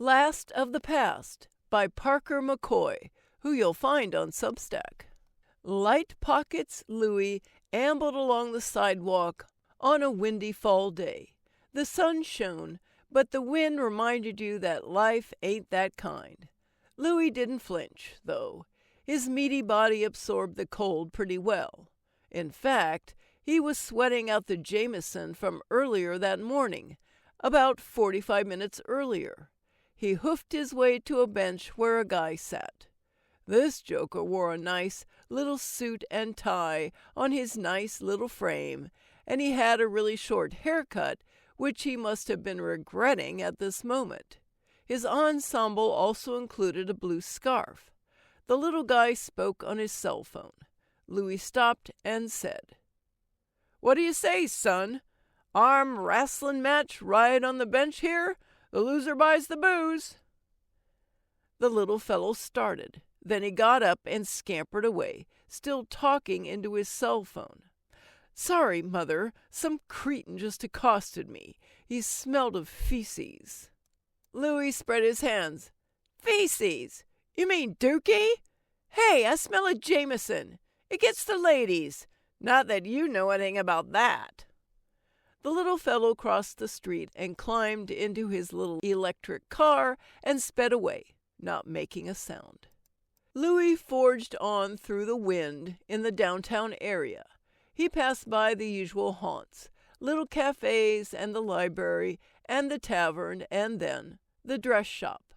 Last of the Past by Parker McCoy, who you'll find on Substack. Light Pockets Louie ambled along the sidewalk on a windy fall day. The sun shone, but the wind reminded you that life ain't that kind. Louie didn't flinch, though. His meaty body absorbed the cold pretty well. In fact, he was sweating out the Jameson from earlier that morning, about 45 minutes earlier. He hoofed his way to a bench where a guy sat. This joker wore a nice little suit and tie on his nice little frame, and he had a really short haircut, which he must have been regretting at this moment. His ensemble also included a blue scarf. The little guy spoke on his cell phone. Louie stopped and said, "What do you say, son? Arm wrestling match right on the bench here? The loser buys the booze." The little fellow started. Then he got up and scampered away, still talking into his cell phone. "Sorry, Mother, some cretin just accosted me. He smelled of feces." Louie spread his hands. "Feces? You mean dookie? Hey, I smell a Jameson. It gets the ladies. Not that you know anything about that." The little fellow crossed the street and climbed into his little electric car and sped away, not making a sound. Louie forged on through the wind in the downtown area. He passed by the usual haunts, little cafes and the library and the tavern and then the dress shop.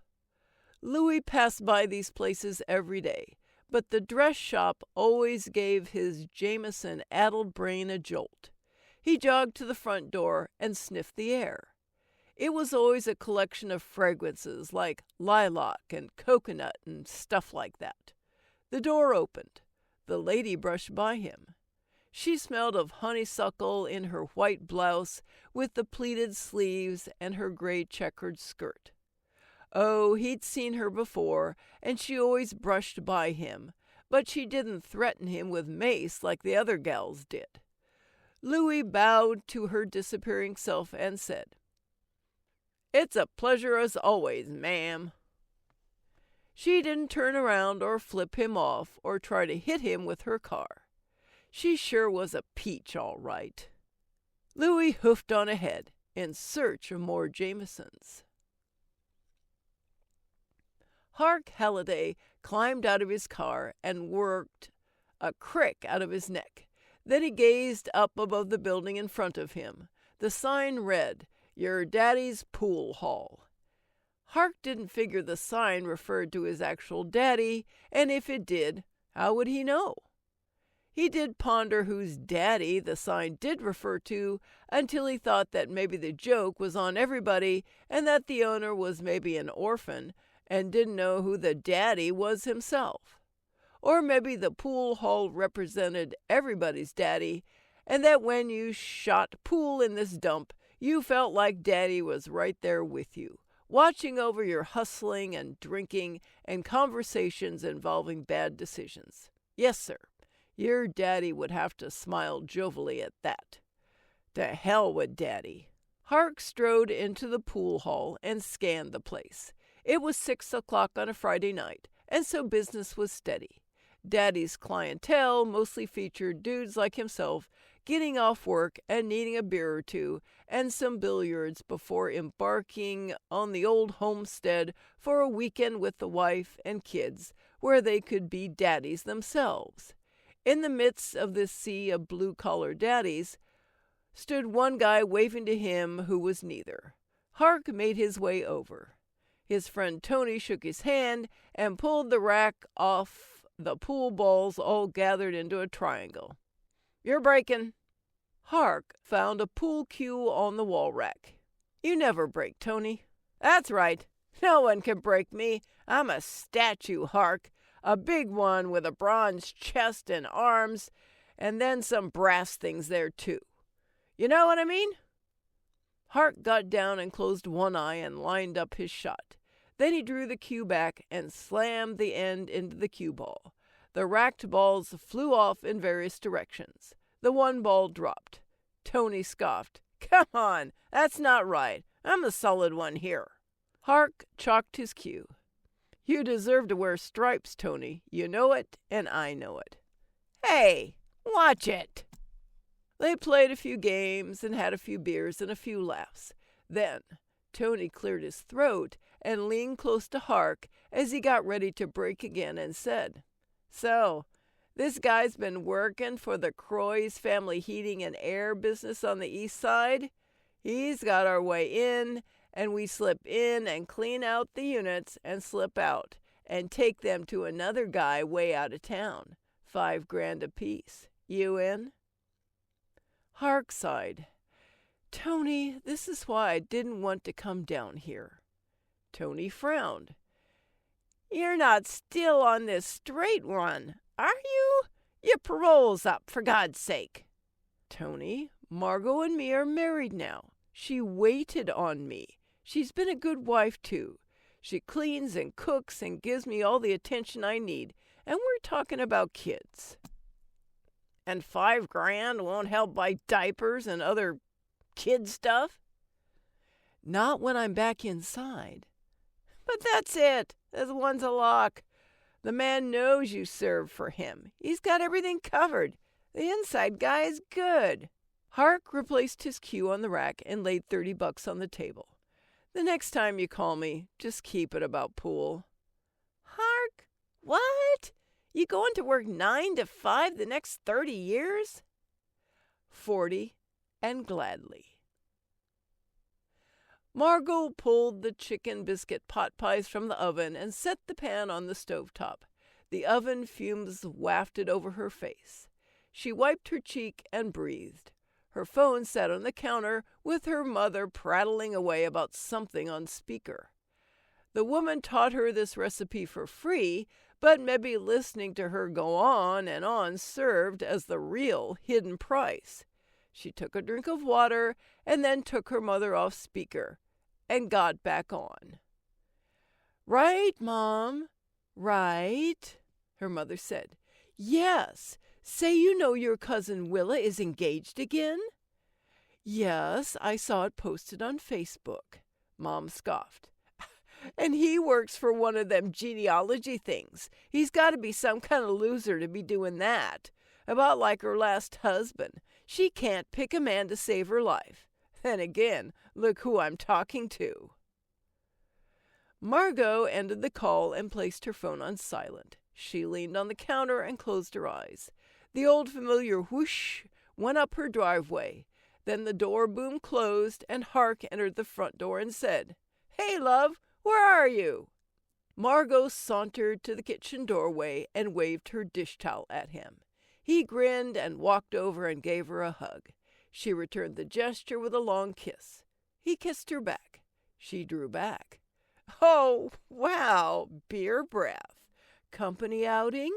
Louie passed by these places every day, but the dress shop always gave his Jameson-addled brain a jolt. He jogged to the front door and sniffed the air. It was always a collection of fragrances like lilac and coconut and stuff like that. The door opened. The lady brushed by him. She smelled of honeysuckle in her white blouse with the pleated sleeves and her gray checkered skirt. Oh, he'd seen her before, and she always brushed by him, but she didn't threaten him with mace like the other gals did. Louie bowed to her disappearing self and said, "It's a pleasure as always, ma'am." She didn't turn around or flip him off or try to hit him with her car. She sure was a peach, all right. Louie hoofed on ahead in search of more Jamesons. Hark Halliday climbed out of his car and worked a crick out of his neck. Then he gazed up above the building in front of him. The sign read, "Your Daddy's Pool Hall." Hark didn't figure the sign referred to his actual daddy, and if it did, how would he know? He did ponder whose daddy the sign did refer to until he thought that maybe the joke was on everybody and that the owner was maybe an orphan and didn't know who the daddy was himself. Or maybe the pool hall represented everybody's daddy, and that when you shot pool in this dump, you felt like daddy was right there with you, watching over your hustling and drinking and conversations involving bad decisions. Yes, sir, your daddy would have to smile jovially at that. To hell with daddy. Hark strode into the pool hall and scanned the place. It was 6 o'clock on a Friday night, and so business was steady. Daddy's clientele mostly featured dudes like himself getting off work and needing a beer or two and some billiards before embarking on the old homestead for a weekend with the wife and kids where they could be daddies themselves. In the midst of this sea of blue-collar daddies stood one guy waving to him who was neither. Hark made his way over. His friend Tony shook his hand and pulled the rack off the pool balls all gathered into a triangle. "You're breaking." Hark found a pool cue on the wall rack. "You never break, Tony." "That's right. No one can break me. I'm a statue, Hark. A big one with a bronze chest and arms, and then some brass things there, too. You know what I mean?" Hark got down and closed one eye and lined up his shot. Then he drew the cue back and slammed the end into the cue ball. The racked balls flew off in various directions. The one ball dropped. Tony scoffed. "Come on, that's not right. I'm the solid one here." Hark chalked his cue. You deserve to wear stripes, Tony. You know it, and I know it. Hey, watch it. They played a few games and had a few beers and a few laughs. Then Tony cleared his throat and leaned close to Hark as he got ready to break again and said, So, this guy's been working for the Croy's family heating and air business on the east side. He's got our way in, and we slip in and clean out the units and slip out and take them to another guy way out of town. $5,000 apiece. You in? Hark sighed. Tony, this is why I didn't want to come down here. Tony frowned. You're not still on this straight run, are you? Your parole's up, for God's sake. Tony, Margot and me are married now. She waited on me. She's been a good wife, too. She cleans and cooks and gives me all the attention I need, and we're talking about kids. And $5,000 won't help buy diapers and other kid stuff? Not when I'm back inside. But that's it. This one's a lock. The man knows you serve for him. He's got everything covered. The inside guy is good. Hark replaced his cue on the rack and laid $30 on the table. The next time you call me, just keep it about pool. Hark? What? You going to work 9 to 5 the next 30 years? 40, and gladly. Margot pulled the chicken biscuit pot pies from the oven and set the pan on the stovetop. The oven fumes wafted over her face. She wiped her cheek and breathed. Her phone sat on the counter with her mother prattling away about something on speaker. The woman taught her this recipe for free, but maybe listening to her go on and on served as the real hidden price. She took a drink of water and then took her mother off speaker and got back on. Right, Mom, right, her mother said. Yes, say you know your cousin Willa is engaged again? Yes, I saw it posted on Facebook, Mom scoffed. And he works for one of them genealogy things. He's got to be some kind of loser to be doing that. About like her last husband. She can't pick a man to save her life. Then again, look who I'm talking to. Margot ended the call and placed her phone on silent. She leaned on the counter and closed her eyes. The old familiar whoosh went up her driveway. Then the door boom closed and Hark entered the front door and said, Hey, love, where are you? Margot sauntered to the kitchen doorway and waved her dish towel at him. He grinned and walked over and gave her a hug. She returned the gesture with a long kiss. He kissed her back. She drew back. Oh, wow, beer breath. Company outing?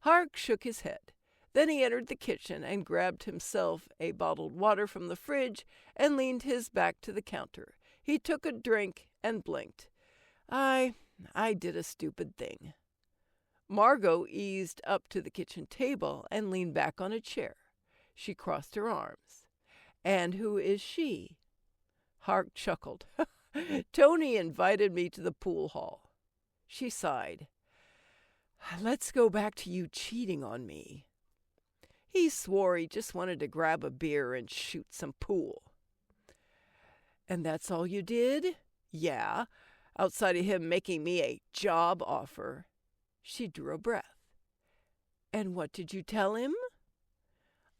Hark shook his head. Then he entered the kitchen and grabbed himself a bottled water from the fridge and leaned his back to the counter. He took a drink and blinked. I did a stupid thing. Margot eased up to the kitchen table and leaned back on a chair. She crossed her arms. And who is she? Hark chuckled. Tony invited me to the pool hall. She sighed. Let's go back to you cheating on me. He swore he just wanted to grab a beer and shoot some pool. And that's all you did? Yeah, outside of him making me a job offer. She drew a breath. And what did you tell him?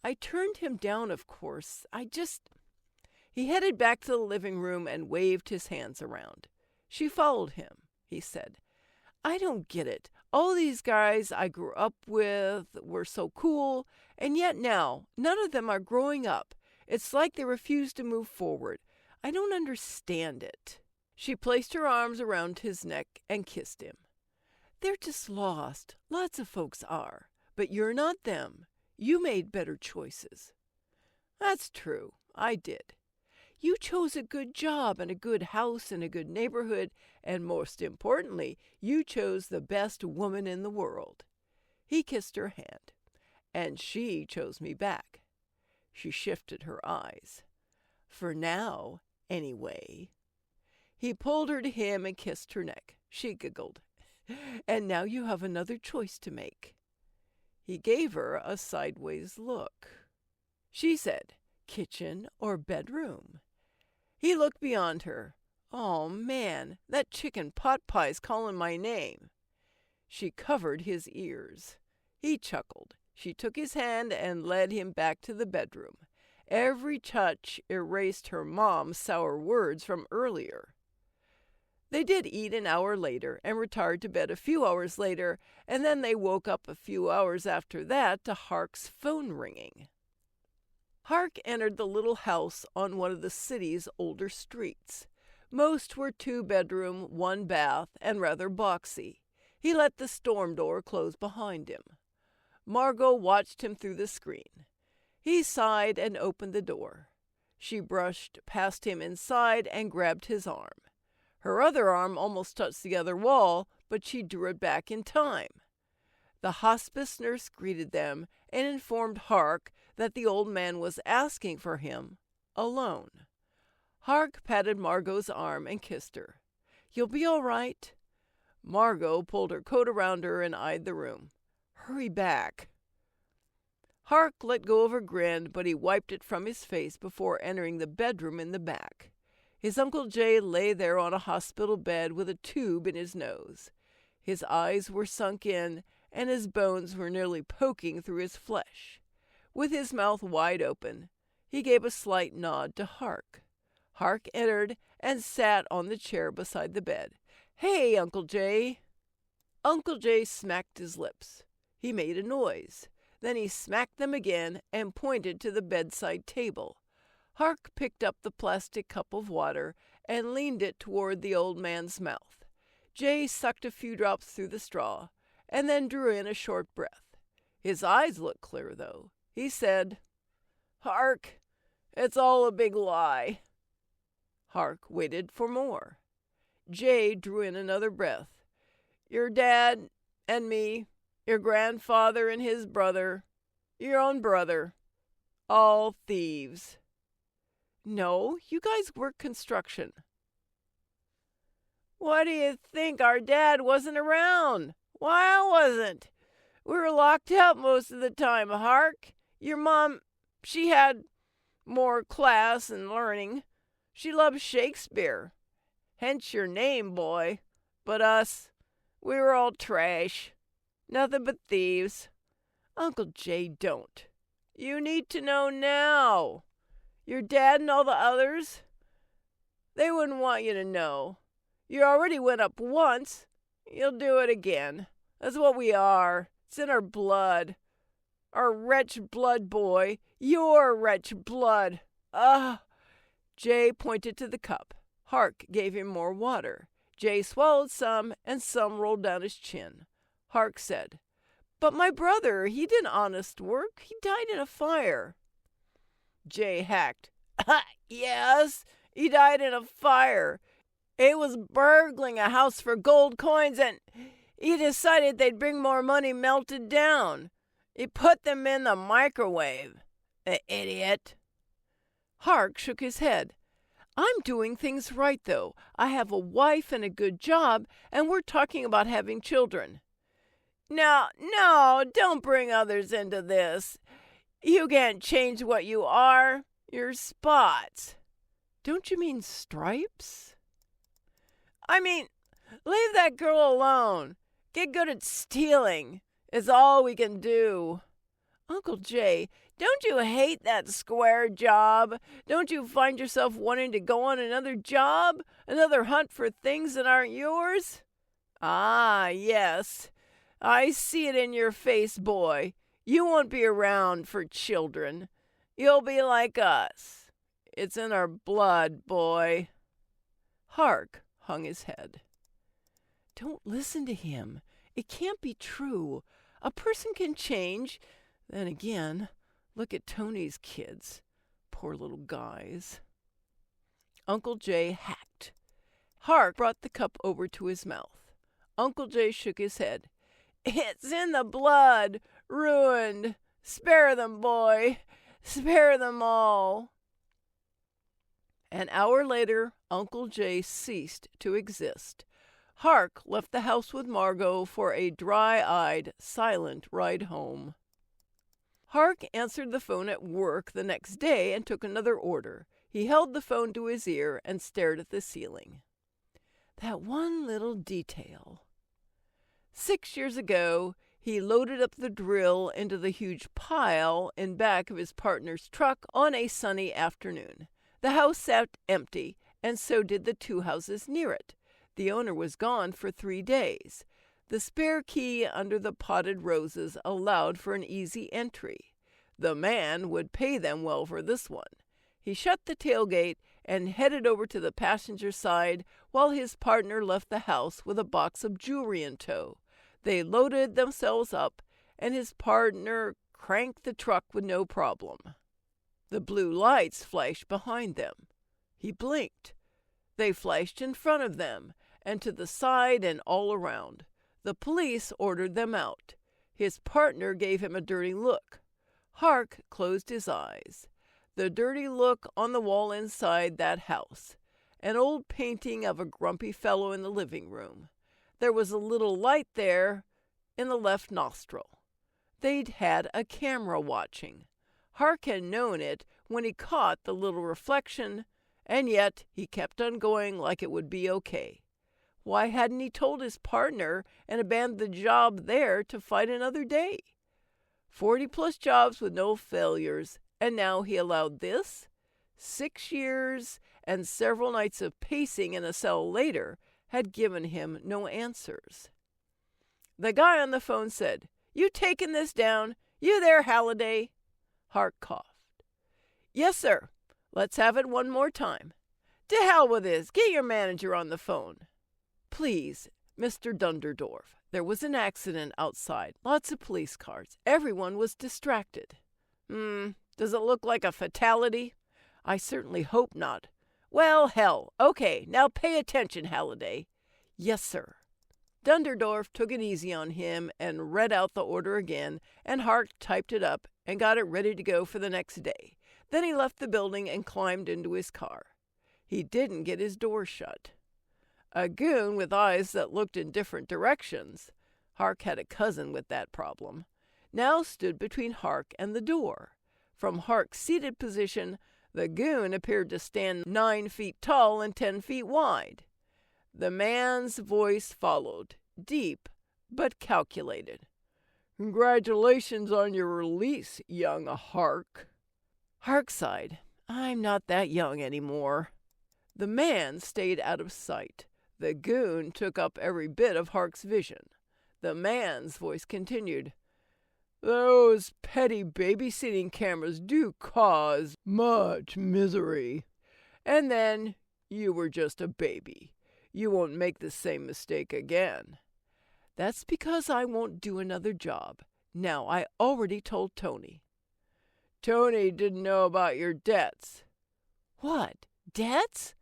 I turned him down, of course. He headed back to the living room and waved his hands around. She followed him. He said, I don't get it. All these guys I grew up with were so cool, and yet now none of them are growing up. It's like they refuse to move forward. I don't understand it. She placed her arms around his neck and kissed him. They're just lost. Lots of folks are. But you're not them. You made better choices. That's true. I did. You chose a good job and a good house and a good neighborhood, and most importantly, you chose the best woman in the world. He kissed her hand, and she chose me back. She shifted her eyes. For now, anyway. He pulled her to him and kissed her neck. She giggled. "And now you have another choice to make." He gave her a sideways look. She said, "Kitchen or bedroom?" He looked beyond her. "Oh, man, that chicken pot pie's calling my name." She covered his ears. He chuckled. She took his hand and led him back to the bedroom. Every touch erased her mom's sour words from earlier. They did eat an hour later and retired to bed a few hours later, and then they woke up a few hours after that to Hark's phone ringing. Hark entered the little house on one of the city's older streets. Most were 2-bedroom, 1-bath, and rather boxy. He let the storm door close behind him. Margot watched him through the screen. He sighed and opened the door. She brushed past him inside and grabbed his arm. Her other arm almost touched the other wall, but she drew it back in time. The hospice nurse greeted them and informed Hark that the old man was asking for him, alone. Hark patted Margot's arm and kissed her. "You'll be all right." Margot pulled her coat around her and eyed the room. "Hurry back." Hark let go of her grin, but he wiped it from his face before entering the bedroom in the back. His Uncle Jay lay there on a hospital bed with a tube in his nose. His eyes were sunk in, and his bones were nearly poking through his flesh. With his mouth wide open, he gave a slight nod to Hark. Hark entered and sat on the chair beside the bed. "Hey, Uncle Jay." Uncle Jay smacked his lips. He made a noise. Then he smacked them again and pointed to the bedside table. Hark picked up the plastic cup of water and leaned it toward the old man's mouth. Jay sucked a few drops through the straw and then drew in a short breath. His eyes looked clear, though. He said, "Hark, it's all a big lie." Hark waited for more. Jay drew in another breath. "Your dad and me, your grandfather and his brother, your own brother, all thieves." "No, you guys work construction." "What do you think? Our dad wasn't around." "Why, I wasn't. We were locked up most of the time, Hark. Your mom, she had more class and learning. She loved Shakespeare. Hence your name, boy. But us, we were all trash. Nothing but thieves." "Uncle Jay, don't." "You need to know now. Your dad and all the others, they wouldn't want you to know. You already went up once. You'll do it again. That's what we are. It's in our blood. Our wretch blood, boy. Your wretch blood. Ah." Jay pointed to the cup. Hark gave him more water. Jay swallowed some, and some rolled down his chin. Hark said, "But my brother, he did honest work. He died in a fire." Jay hacked. "Yes, he died in a fire. It was burgling a house for gold coins, and he decided they'd bring more money melted down. He put them in the microwave. The idiot." Hark shook his head. "I'm doing things right, though. I have a wife and a good job, and we're talking about having children." No, don't bring others into this. You can't change what you are. You're spots." "Don't you mean stripes?" "I mean, leave that girl alone. Get good at stealing. It's all we can do." "Uncle Jay, don't you hate that square job? Don't you find yourself wanting to go on another job? Another hunt for things that aren't yours?" "Ah, yes. I see it in your face, boy. You won't be around for children. You'll be like us. It's in our blood, boy." Hark hung his head. "Don't listen to him. It can't be true. A person can change. Then again, look at Tony's kids. Poor little guys." Uncle Jay hacked. Hark brought the cup over to his mouth. Uncle Jay shook his head. "It's in the blood. Ruined. Spare them, boy. Spare them all." An hour later, Uncle Jay ceased to exist. Hark left the house with Margot for a dry-eyed, silent ride home. Hark answered the phone at work the next day and took another order. He held the phone to his ear and stared at the ceiling. That one little detail. 6 years ago, he loaded up the drill into the huge pile in back of his partner's truck on a sunny afternoon. The house sat empty, and so did the 2 houses near it. The owner was gone for 3 days. The spare key under the potted roses allowed for an easy entry. The man would pay them well for this one. He shut the tailgate and headed over to the passenger side while his partner left the house with a box of jewelry in tow. They loaded themselves up, and his partner cranked the truck with no problem. The blue lights flashed behind them. He blinked. They flashed in front of them, and to the side and all around. The police ordered them out. His partner gave him a dirty look. Hark closed his eyes. The dirty look on the wall inside that house. An old painting of a grumpy fellow in the living room. There was a little light there in the left nostril. They'd had a camera watching. Hark had known it when he caught the little reflection, and yet he kept on going like it would be okay. Why hadn't he told his partner and abandoned the job there to fight another day? 40-plus jobs with no failures, and now he allowed this? 6 years and several nights of pacing in a cell later had given him no answers. The guy on the phone said, "You taking this down? You there, Halliday?" Hark coughed. "Yes, sir. Let's have it one more time." "To hell with this. Get your manager on the phone." "Please, Mr. Dunderdorf. There was an accident outside. Lots of police cars. Everyone was distracted." Does it look like a fatality?" "I certainly hope not." "Well, hell. Okay, now pay attention, Halliday." "Yes, sir." Dunderdorf took it easy on him and read out the order again, and Hark typed it up and got it ready to go for the next day. Then he left the building and climbed into his car. He didn't get his door shut. A goon with eyes that looked in different directions, Hark had a cousin with that problem, now stood between Hark and the door. From Hark's seated position, the goon appeared to stand 9 feet tall and 10 feet wide. The man's voice followed, deep but calculated. "Congratulations on your release, young Hark." Hark sighed. "I'm not that young anymore." The man stayed out of sight. The goon took up every bit of Hark's vision. The man's voice continued. "Those petty babysitting cameras do cause much misery. And then you were just a baby. You won't make the same mistake again." "That's because I won't do another job. Now, I already told Tony." "Tony didn't know about your debts." "What? Debts?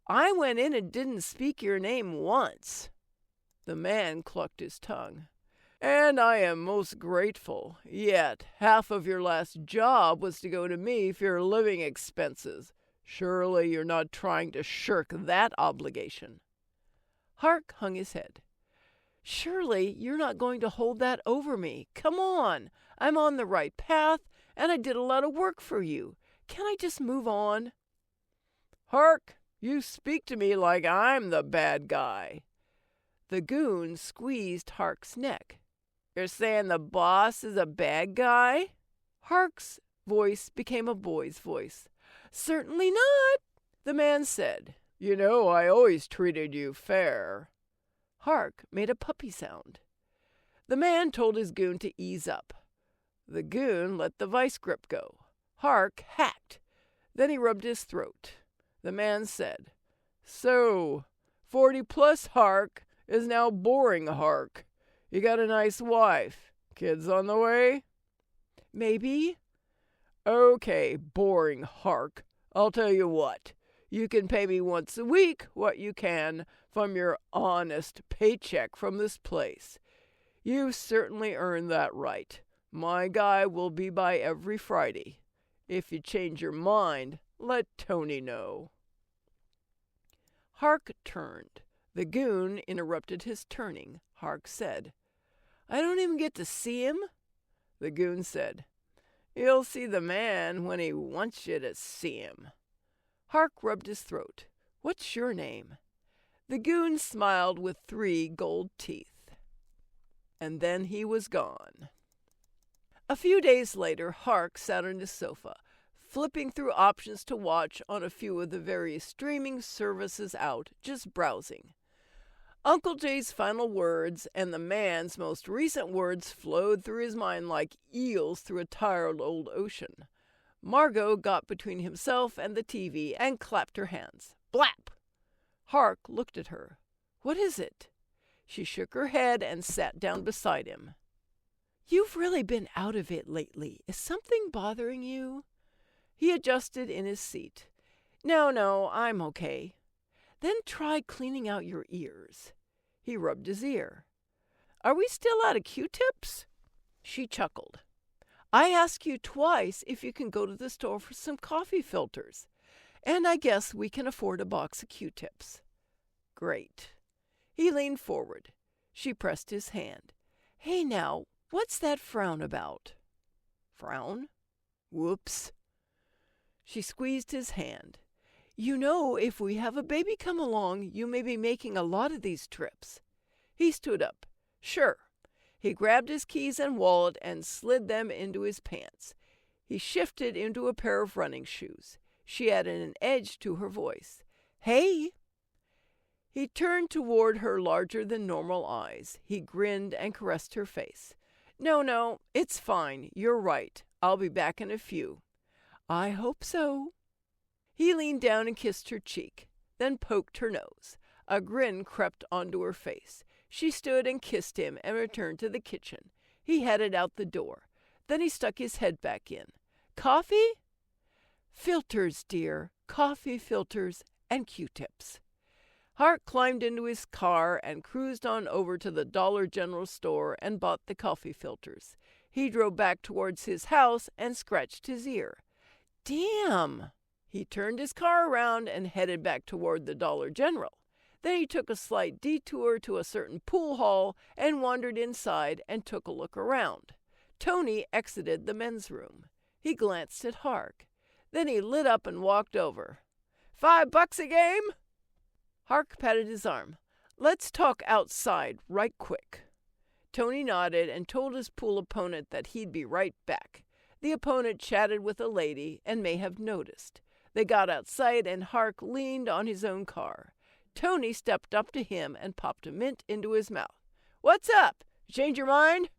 I went in and didn't speak your name once." The man clucked his tongue. "And I am most grateful. Yet half of your last job was to go to me for your living expenses. Surely you're not trying to shirk that obligation." Hark hung his head. "Surely you're not going to hold that over me. Come on. I'm on the right path, and I did a lot of work for you. Can't I just move on?" "Hark, you speak to me like I'm the bad guy." The goon squeezed Hark's neck. "You're saying the boss is a bad guy?" Hark's voice became a boy's voice. "Certainly not," the man said. "You know I always treated you fair." Hark made a puppy sound. The man told his goon to ease up. The goon let the vice grip go. Hark hacked. Then he rubbed his throat. The man said, "So, 40-plus Hark is now boring Hark. You got a nice wife. Kids on the way?" "Maybe." "Okay, boring Hark. I'll tell you what. You can pay me once a week what you can from your honest paycheck from this place. You've certainly earned that right. My guy will be by every Friday. If you change your mind, let Tony know." Hark turned. The goon interrupted his turning. Hark said, "I don't even get to see him?" The goon said, "You'll see the man when he wants you to see him." Hark rubbed his throat. "What's your name?" The goon smiled with 3 gold teeth. And then he was gone. A few days later, Hark sat on his sofa, flipping through options to watch on a few of the various streaming services out, just browsing. Uncle Jay's final words and the man's most recent words flowed through his mind like eels through a tired old ocean. Margot got between himself and the TV and clapped her hands. Blap! Hark looked at her. "What is it?" She shook her head and sat down beside him. "You've really been out of it lately. Is something bothering you?" He adjusted in his seat. No, I'm okay." "Then try cleaning out your ears." He rubbed his ear. "Are we still out of Q-tips?" She chuckled. "I asked you twice if you can go to the store for some coffee filters, and I guess we can afford a box of Q-tips." "Great." He leaned forward. She pressed his hand. "Hey now, what's that frown about?" "Frown? Whoops." She squeezed his hand. "You know, if we have a baby come along, you may be making a lot of these trips." He stood up. "Sure." He grabbed his keys and wallet and slid them into his pants. He shifted into a pair of running shoes. She added an edge to her voice. "Hey!" He turned toward her larger-than-normal eyes. He grinned and caressed her face. No, it's fine. You're right. I'll be back in a few." "I hope so." He leaned down and kissed her cheek, then poked her nose. A grin crept onto her face. She stood and kissed him and returned to the kitchen. He headed out the door. Then he stuck his head back in. "Coffee?" "Filters, dear. Coffee filters and Q-tips." Hark climbed into his car and cruised on over to the Dollar General store and bought the coffee filters. He drove back towards his house and scratched his ear. "Damn!" He turned his car around and headed back toward the Dollar General. Then he took a slight detour to a certain pool hall and wandered inside and took a look around. Tony exited the men's room. He glanced at Hark. Then he lit up and walked over. $5 a game?" Hark patted his arm. "Let's talk outside right quick." Tony nodded and told his pool opponent that he'd be right back. The opponent chatted with a lady and may have noticed. They got outside and Hark leaned on his own car. Tony stepped up to him and popped a mint into his mouth. "What's up? Change your mind?"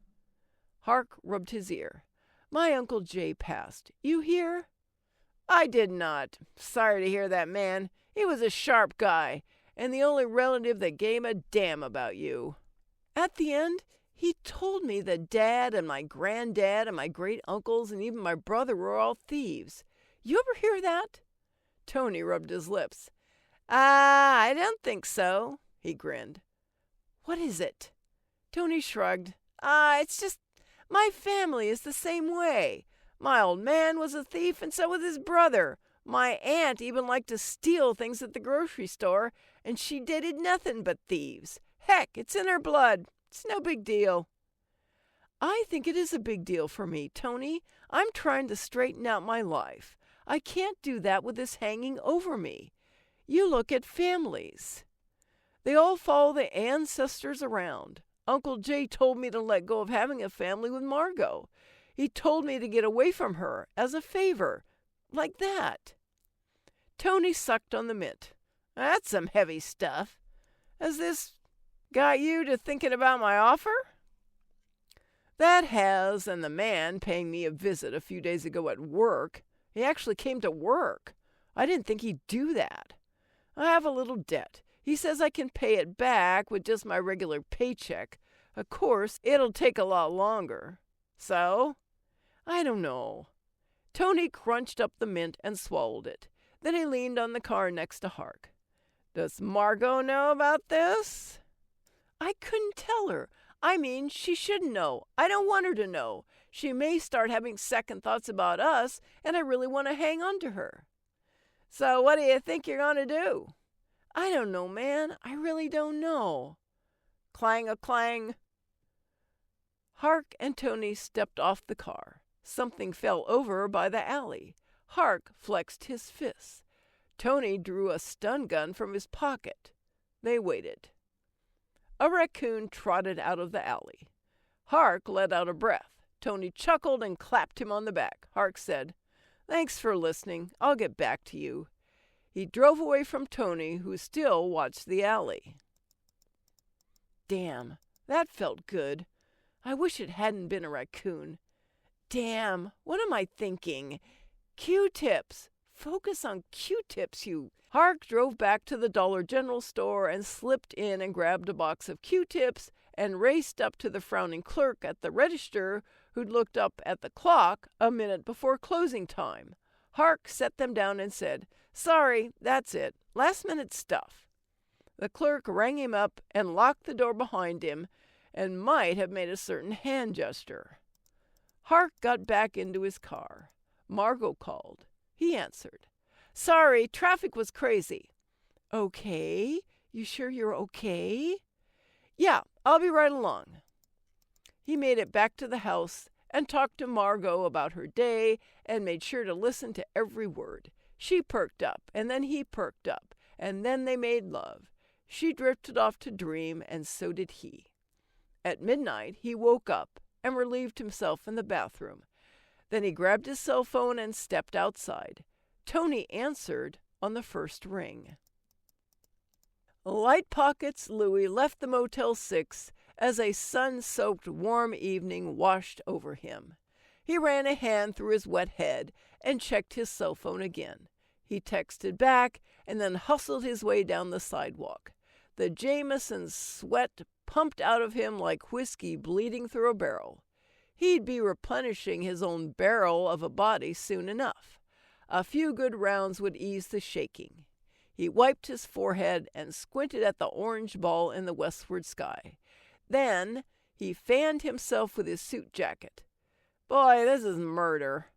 Hark rubbed his ear. "My Uncle Jay passed. You hear?" "I did not. Sorry to hear that, man. He was a sharp guy, and the only relative that gave a damn about you." "At the end, he told me that Dad and my granddad and my great-uncles and even my brother were all thieves. You ever hear that?" Tony rubbed his lips. I don't think so," he grinned. "What is it?" Tony shrugged. It's just my family is the same way. My old man was a thief and so was his brother. My aunt even liked to steal things at the grocery store, and she dated nothing but thieves. Heck, it's in her blood. It's no big deal." "I think it is a big deal for me, Tony. I'm trying to straighten out my life. I can't do that with this hanging over me. You look at families. They all follow the ancestors around. Uncle Jay told me to let go of having a family with Margot. He told me to get away from her as a favor. Like that." Tony sucked on the mint. "That's some heavy stuff. Has this got you to thinking about my offer?" "That has, and the man paying me a visit a few days ago at work. He actually came to work. I didn't think he'd do that. I have a little debt. He says I can pay it back with just my regular paycheck. Of course, it'll take a lot longer. So? I don't know." Tony crunched up the mint and swallowed it. Then he leaned on the car next to Hark. "Does Margot know about this?" "I couldn't tell her. I mean, she shouldn't know. I don't want her to know. She may start having second thoughts about us, and I really want to hang on to her." "So what do you think you're going to do?" I don't know, man. I really don't know. Clang-a-clang. Hark and Tony stepped off the car. Something fell over by the alley. Hark flexed his fists. Tony drew a stun gun from his pocket. They waited. A raccoon trotted out of the alley. Hark let out a breath. Tony chuckled and clapped him on the back. Hark said, "Thanks for listening. I'll get back to you." He drove away from Tony, who still watched the alley. Damn, that felt good. I wish it hadn't been a raccoon. Damn, what am I thinking? Q-tips. Focus on Q-tips, you. Hark drove back to the Dollar General store and slipped in and grabbed a box of Q-tips and raced up to the frowning clerk at the register, who'd looked up at the clock a minute before closing time. Hark set them down and said, "Sorry, that's it. Last-minute stuff." The clerk rang him up and locked the door behind him and might have made a certain hand gesture. Hark got back into his car. Margot called. He answered. "Sorry, traffic was crazy." "Okay? You sure you're okay?" "Yeah, I'll be right along." He made it back to the house and talked to Margot about her day and made sure to listen to every word. She perked up, and then he perked up, and then they made love. She drifted off to dream, and so did he. At midnight, he woke up and relieved himself in the bathroom. Then he grabbed his cell phone and stepped outside. Tony answered on the first ring. Light Pockets Louie left the Motel 6 as a sun-soaked warm evening washed over him. He ran a hand through his wet head and checked his cell phone again. He texted back and then hustled his way down the sidewalk. The Jameson sweat pumped out of him like whiskey bleeding through a barrel. He'd be replenishing his own barrel of a body soon enough. A few good rounds would ease the shaking. He wiped his forehead and squinted at the orange ball in the westward sky. Then he fanned himself with his suit jacket. Boy, this is murder.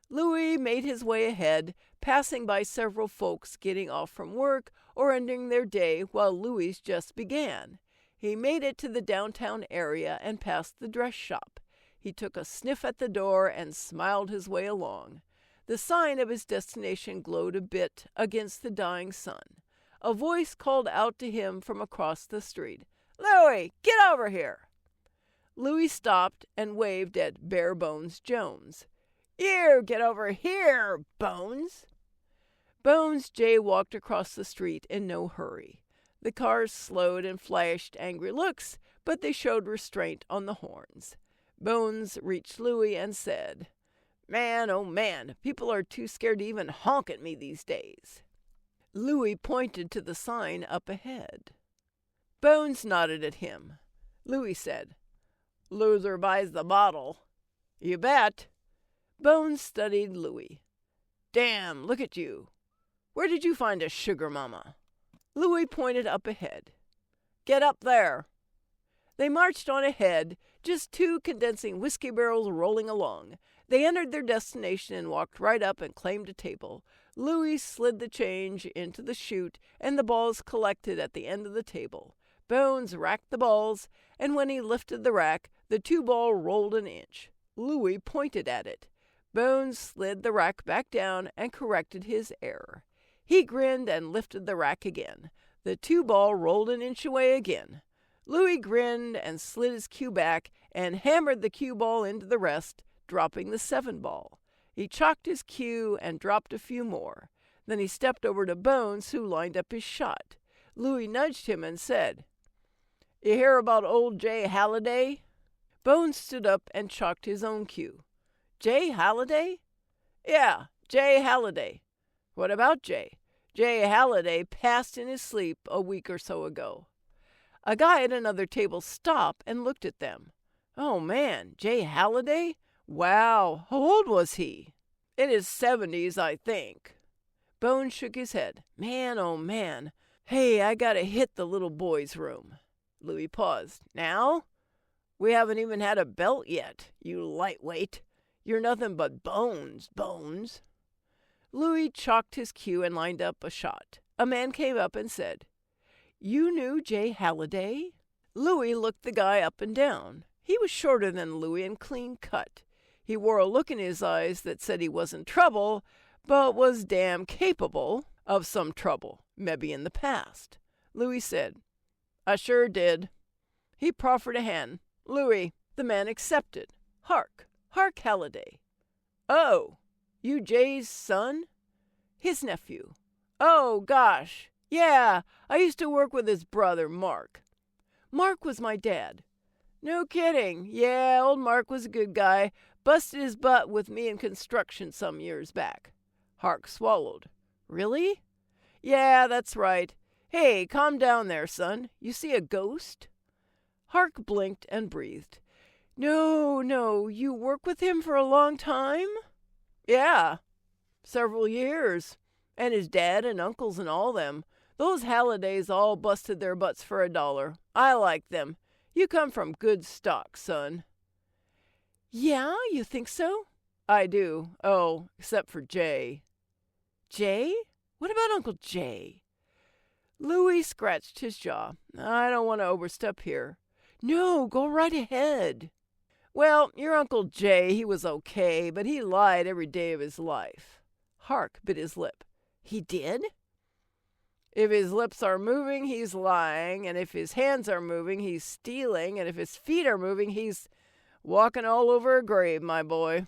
Louie made his way ahead, passing by several folks getting off from work or ending their day while Louie's just began. He made it to the downtown area and passed the dress shop. He took a sniff at the door and smiled his way along. The sign of his destination glowed a bit against the dying sun. A voice called out to him from across the street. "Louie, get over here!" Louie stopped and waved at Bare Bones Jones. "You get over here, Bones!" Bones jaywalked across the street in no hurry. The cars slowed and flashed angry looks, but they showed restraint on the horns. Bones reached Louie and said, "Man, oh man, people are too scared to even honk at me these days." Louie pointed to the sign up ahead. Bones nodded at him. Louie said, "Loser buys the bottle." "You bet." Bones studied Louie. "Damn, look at you. Where did you find a sugar mama?" Louie pointed up ahead. "Get up there." They marched on ahead, just two condensing whiskey barrels rolling along. They entered their destination and walked right up and claimed a table. Louie slid the change into the chute, and the balls collected at the end of the table. Bones racked the balls, and when he lifted the rack, the 2-ball rolled an inch. Louie pointed at it. Bones slid the rack back down and corrected his error. He grinned and lifted the rack again. The 2-ball rolled an inch away again. Louie grinned and slid his cue back and hammered the cue ball into the rest, dropping the 7-ball. He chalked his cue and dropped a few more. Then he stepped over to Bones, who lined up his shot. Louie nudged him and said, "You hear about old Jay Halliday?" Bones stood up and chalked his own cue. "Jay Halliday?" "Yeah, Jay Halliday." "What about Jay?" "Jay Halliday passed in his sleep a week or so ago." A guy at another table stopped and looked at them. "Oh man, Jay Halliday? Wow, how old was he?" "In his 70s, I think." Bones shook his head. "Man, oh man. Hey, I gotta hit the little boy's room." Louie paused. "Now? We haven't even had a belt yet, you lightweight. You're nothing but bones, Bones." Louie chalked his cue and lined up a shot. a man came up and said, "You knew Jay Halliday?" Louie looked the guy up and down. He was shorter than Louie and clean cut. He wore a look in his eyes that said he wasn't trouble, but was damn capable of some trouble, maybe in the past. Louie said, "I sure did." He proffered a hand. "Louie." The man accepted. "Hark Halliday." "Oh, you Jay's son?" "His nephew." "Oh, gosh. Yeah, I used to work with his brother, Mark." "Mark was my dad." "No kidding. Yeah, old Mark was a good guy. Busted his butt with me in construction some years back." Hark swallowed. "Really?" "Yeah, that's right. Hey, calm down there, son. You see a ghost?" Hark blinked and breathed. No, you work with him for a long time?" "Yeah, several years. And his dad and uncles and all them. Those Hallidays all busted their butts for $1. I like them. You come from good stock, son." "Yeah, you think so?" "I do. Oh, except for Jay." "Jay? What about Uncle Jay?" Louie scratched his jaw. "I don't want to overstep here." "No, go right ahead." "Well, your Uncle Jay, he was okay, but he lied every day of his life." Hark bit his lip. "He did?" "If his lips are moving, he's lying, and if his hands are moving, he's stealing, and if his feet are moving, he's walking all over a grave, my boy."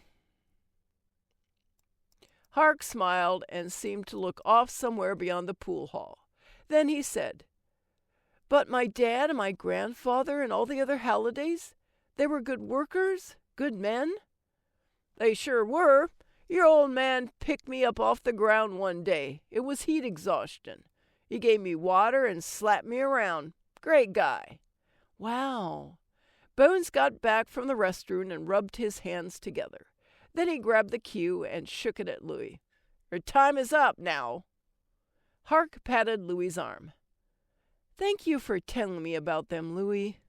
Hark smiled and seemed to look off somewhere beyond the pool hall. Then he said, "But my dad and my grandfather and all the other Hallidays, they were good workers, good men?" "They sure were. Your old man picked me up off the ground one day. It was heat exhaustion. He gave me water and slapped me around. Great guy." "Wow." Bones got back from the restroom and rubbed his hands together. Then he grabbed the cue and shook it at Louie. "Your time is up now." Hark patted Louie's arm. "Thank you for telling me about them, Louie."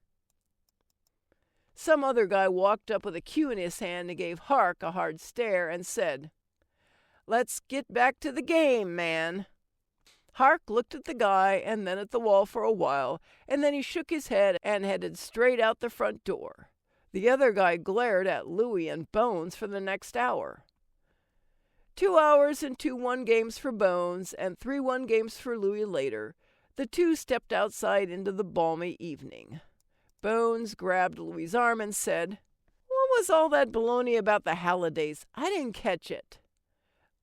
Some other guy walked up with a cue in his hand and gave Hark a hard stare and said, "Let's get back to the game, man." Hark looked at the guy and then at the wall for a while, and then he shook his head and headed straight out the front door. The other guy glared at Louie and Bones for the next hour. 2 hours and 2-1 games for Bones and 3-1 games for Louie later, the two stepped outside into the balmy evening. Bones grabbed Louie's arm and said, "What was all that baloney about the Hallidays? I didn't catch it."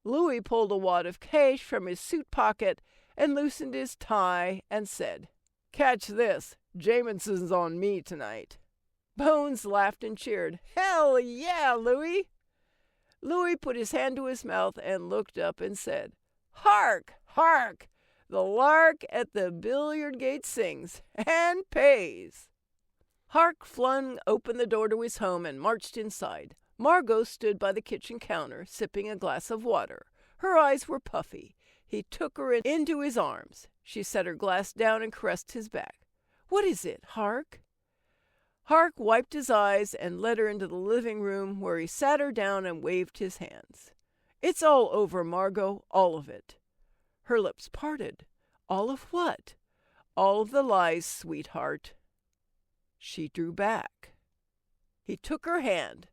Louie pulled a wad of cash from his suit pocket and loosened his tie and said, "Catch this. Jamison's on me tonight." Bones laughed and cheered. "Hell yeah, Louie." Louie put his hand to his mouth and looked up and said, "Hark, hark! The lark at the billiard gate sings and pays." Hark flung open the door to his home and marched inside. Margot stood by the kitchen counter, sipping a glass of water. Her eyes were puffy. He took her into his arms. She set her glass down and caressed his back. "What is it, Hark?" Hark wiped his eyes and led her into the living room, where he sat her down and waved his hands. "It's all over, Margot, all of it." Her lips parted. "All of what?" "All of the lies, sweetheart." She drew back. He took her hand.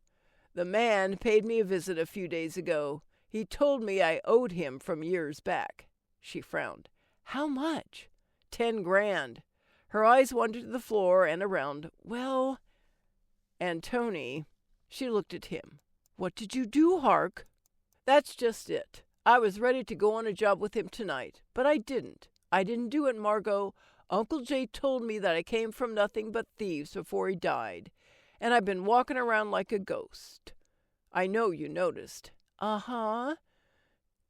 "The man paid me a visit a few days ago. He told me I owed him from years back." She frowned. "How much?" "10 grand. Her eyes wandered to the floor and around. "Well, and Tony," she looked at him. "What did you do, Hark?" "That's just it. I was ready to go on a job with him tonight, but I didn't. I didn't do it, Margot. Uncle Jay told me that I came from nothing but thieves before he died, and I've been walking around like a ghost. I know you noticed." "Uh-huh."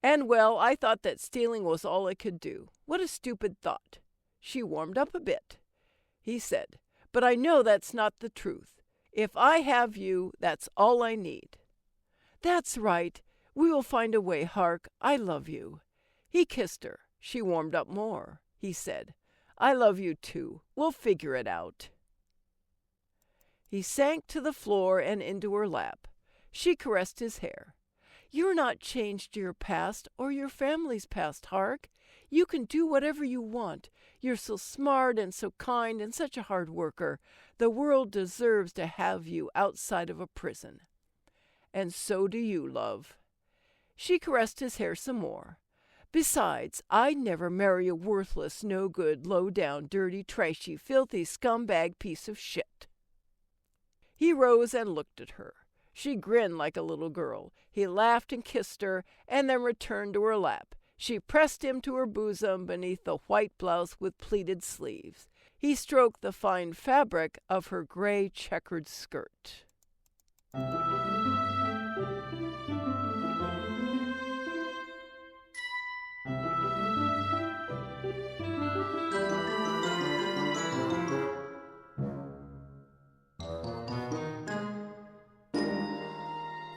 "And, well, I thought that stealing was all I could do. What a stupid thought." She warmed up a bit. He said, "But I know that's not the truth. If I have you, that's all I need." "That's right. We will find a way, Hark. I love you." He kissed her. She warmed up more. He said, "I love you too. We'll figure it out." He sank to the floor and into her lap. She caressed his hair. "You're not changed to your past or your family's past, Hark. You can do whatever you want. You're so smart and so kind and such a hard worker. The world deserves to have you outside of a prison. And so do you, love." She caressed his hair some more. "Besides, I'd never marry a worthless, no-good, low-down, dirty, trashy, filthy, scumbag piece of shit." He rose and looked at her. She grinned like a little girl. He laughed and kissed her, and then returned to her lap. She pressed him to her bosom beneath the white blouse with pleated sleeves. He stroked the fine fabric of her gray checkered skirt.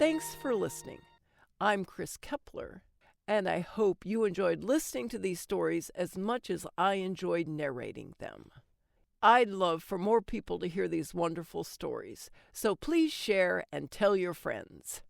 Thanks for listening. I'm Kris Keppeler, and I hope you enjoyed listening to these stories as much as I enjoyed narrating them. I'd love for more people to hear these wonderful stories, so please share and tell your friends.